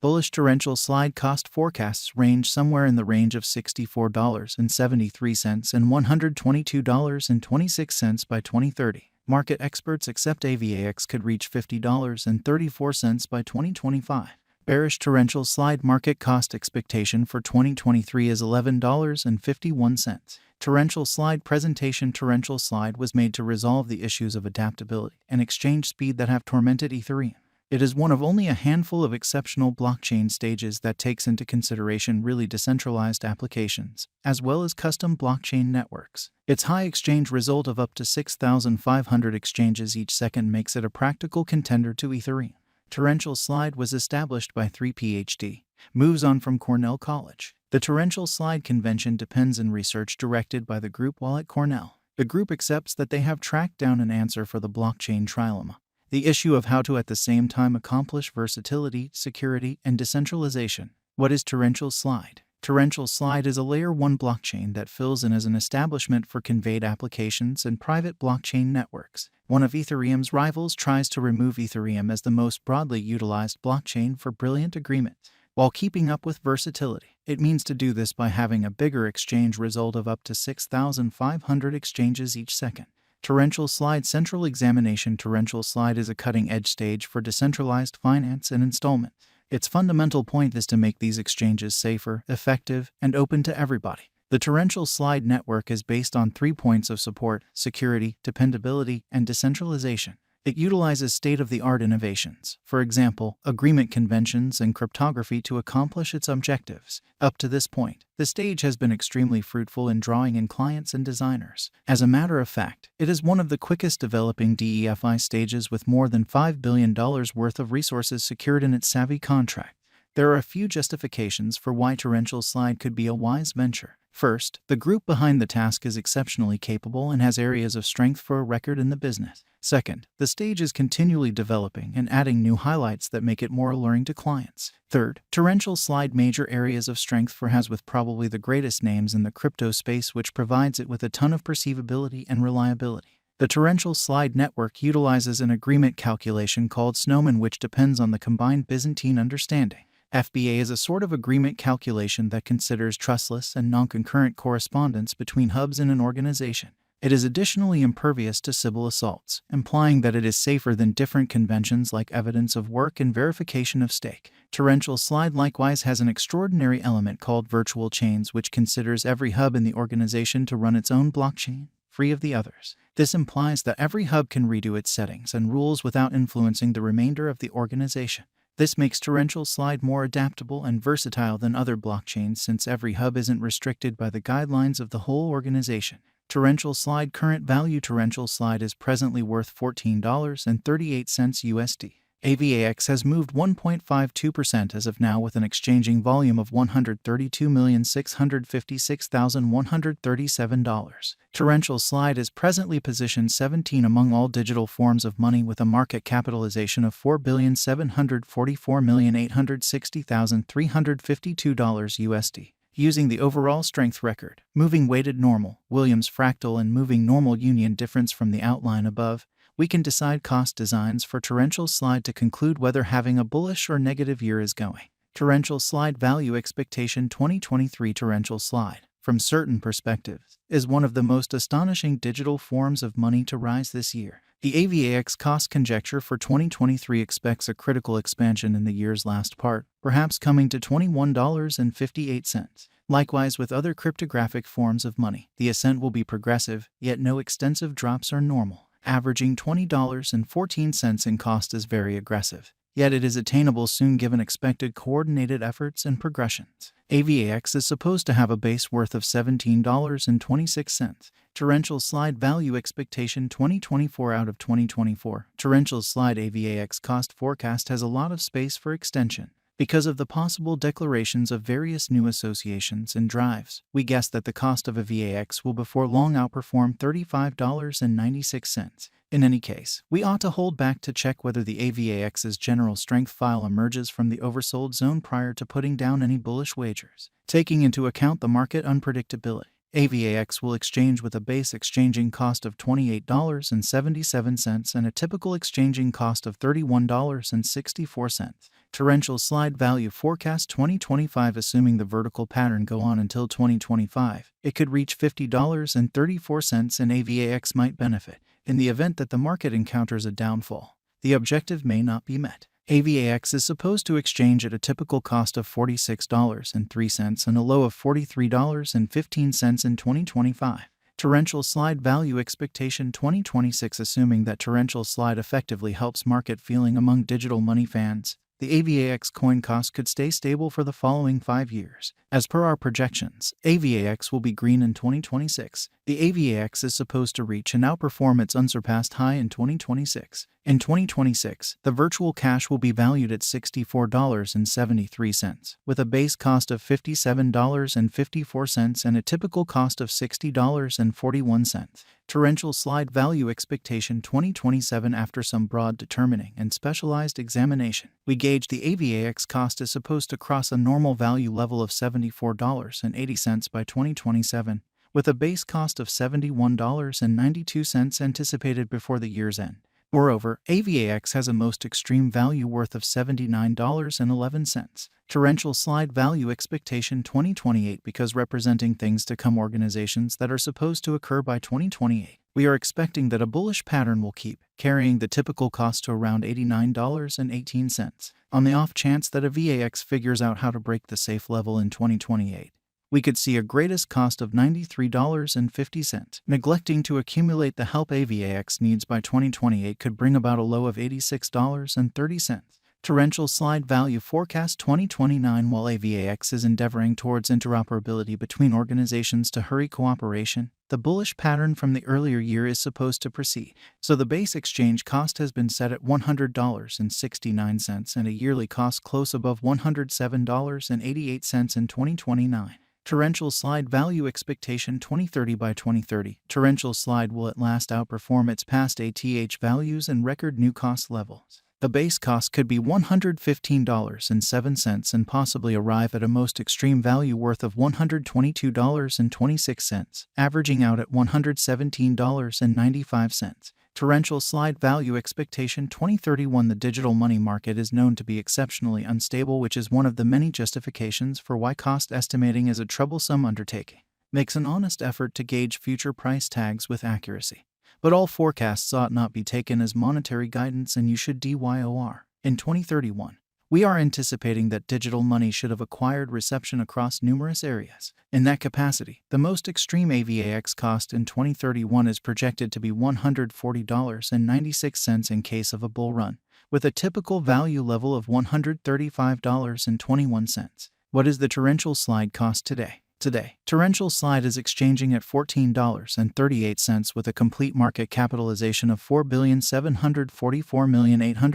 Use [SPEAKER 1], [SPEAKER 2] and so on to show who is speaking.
[SPEAKER 1] Bullish torrential slide cost forecasts range somewhere in the range of $64.73 and $122.26 by 2030. Market experts accept AVAX could reach $50.34 by 2025. Bearish torrential slide market cost expectation for 2023 is $11.51. Torrential slide presentation. Torrential slide was made to resolve the issues of adaptability and exchange speed that have tormented Ethereum. It is one of only a handful of exceptional blockchain stages that takes into consideration really decentralized applications, as well as custom blockchain networks. Its high exchange result of up to 6,500 exchanges each second makes it a practical contender to Ethereum. Torrential slide was established by 3 PhD. Moves on from Cornell College. The torrential slide convention depends on research directed by the group while at Cornell. The group accepts that they have tracked down an answer for the blockchain trilemma. The issue of how to at the same time accomplish versatility, security, and decentralization. What is torrential slide? Torrential slide is a layer 1 blockchain that fills in as an establishment for conveyed applications and private blockchain networks. One of Ethereum's rivals tries to remove Ethereum as the most broadly utilized blockchain for brilliant agreement, while keeping up with versatility. It means to do this by having a bigger exchange result of up to 6,500 exchanges each second. Torrential slide central examination. Torrential slide is a cutting-edge stage for decentralized finance and installment. Its fundamental point is to make these exchanges safer, effective, and open to everybody. The torrential slide network is based on 3 points of support: security, dependability, and decentralization. It utilizes state-of-the-art innovations, for example, agreement conventions and cryptography to accomplish its objectives. Up to this point, the stage has been extremely fruitful in drawing in clients and designers. As a matter of fact, it is one of the quickest developing DeFi stages with more than $5 billion worth of resources secured in its savvy contract. There are a few justifications for why torrential slide could be a wise venture. First, the group behind the task is exceptionally capable and has areas of strength for a record in the business. Second, the stage is continually developing and adding new highlights that make it more alluring to clients. Third, torrential slide major areas of strength for has with probably the greatest names in the crypto space, which provides it with a ton of perceivability and reliability. The torrential slide network utilizes an agreement calculation called Snowman, which depends on the combined Byzantine understanding. FBA is a sort of agreement calculation that considers trustless and non-concurrent correspondence between hubs in an organization. It is additionally impervious to Sybil assaults, implying that it is safer than different conventions like evidence of work and verification of stake. Torrential slide likewise has an extraordinary element called virtual chains, which considers every hub in the organization to run its own blockchain, free of the others. This implies that every hub can redo its settings and rules without influencing the remainder of the organization. This makes torrential slide more adaptable and versatile than other blockchains since every hub isn't restricted by the guidelines of the whole organization. Torrential slide current value. Torrential slide is presently worth $14.38 USD. AVAX has moved 1.52% as of now with an exchanging volume of $132,656,137. Torrential slide is presently positioned 17 among all digital forms of money with a market capitalization of $4,744,860,352 USD. Using the overall strength record, moving weighted normal, Williams fractal and moving normal union difference from the outline above, we can decide cost designs for torrential slide to conclude whether having a bullish or negative year is going. Torrential slide value expectation. 2023 torrential slide, from certain perspectives, is one of the most astonishing digital forms of money to rise this year. The AVAX cost conjecture for 2023 expects a critical expansion in the year's last part, perhaps coming to $21.58. Likewise with other cryptographic forms of money, the ascent will be progressive, yet no extensive drops are normal. Averaging $20.14 in cost is very aggressive, yet it is attainable soon given expected coordinated efforts and progressions. AVAX is supposed to have a base worth of $17.26. Torrential slide value expectation 2024 out of 2024. Torrential slide AVAX cost forecast has a lot of space for extension. Because of the possible declarations of various new associations and drives, we guess that the cost of a VAX will before long outperform $35.96. In any case, we ought to hold back to check whether the AVAX's general strength file emerges from the oversold zone prior to putting down any bullish wagers. Taking into account the market unpredictability, AVAX will exchange with a base exchanging cost of $28.77 and a typical exchanging cost of $31.64. Torrential slide value forecast 2025. Assuming the vertical pattern go on until 2025, it could reach $50.34 and AVAX might benefit. In the event that the market encounters a downfall, the objective may not be met. AVAX is supposed to exchange at a typical cost of $46.03 and a low of $43.15 in 2025. Torrential slide value expectation 2026. Assuming that torrential slide effectively helps market feeling among digital money fans, the AVAX coin cost could stay stable for the following 5 years. As per our projections, AVAX will be green in 2026. The AVAX is supposed to reach and outperform its unsurpassed high in 2026. In 2026, the virtual cash will be valued at $64.73, with a base cost of $57.54 and a typical cost of $60.41. Torrential slide value expectation 2027. After some broad determining and specialized examination, we gauge the AVAX cost is supposed to cross a normal value level of $74.80 by 2027, with a base cost of $71.92 anticipated before the year's end. Moreover, AVAX has a most extreme value worth of $79.11. Torrential slide value expectation 2028. Because representing things to come, organizations that are supposed to occur by 2028, we are expecting that a bullish pattern will keep carrying the typical cost to around $89.18. On the off chance that AVAX figures out how to break the safe level in 2028, we could see a greatest cost of $93.50. Neglecting to accumulate the help AVAX needs by 2028 could bring about a low of $86.30. Torrential slide value forecast 2029. While AVAX is endeavoring towards interoperability between organizations to hurry cooperation, the bullish pattern from the earlier year is supposed to proceed. So the base exchange cost has been set at $100.69 and a yearly cost close above $107.88 in 2029. Torrential slide value expectation 2030. By 2030, torrential slide will at last outperform its past ATH values and record new cost levels. The base cost could be $115.07 and possibly arrive at a most extreme value worth of $122.26, averaging out at $117.95. Torrential slide value expectation 2031. The digital money market is known to be exceptionally unstable, which is one of the many justifications for why cost estimating is a troublesome undertaking. Makes an honest effort to gauge future price tags with accuracy. But all forecasts ought not be taken as monetary guidance, and you should DYOR. In 2031, we are anticipating that digital money should have acquired reception across numerous areas. In that capacity, the most extreme AVAX cost in 2031 is projected to be $140.96 in case of a bull run, with a typical value level of $135.21. What is the torrential slide cost today? Today, torrential slide is exchanging at $14.38 with a complete market capitalization of $4,744,800,000.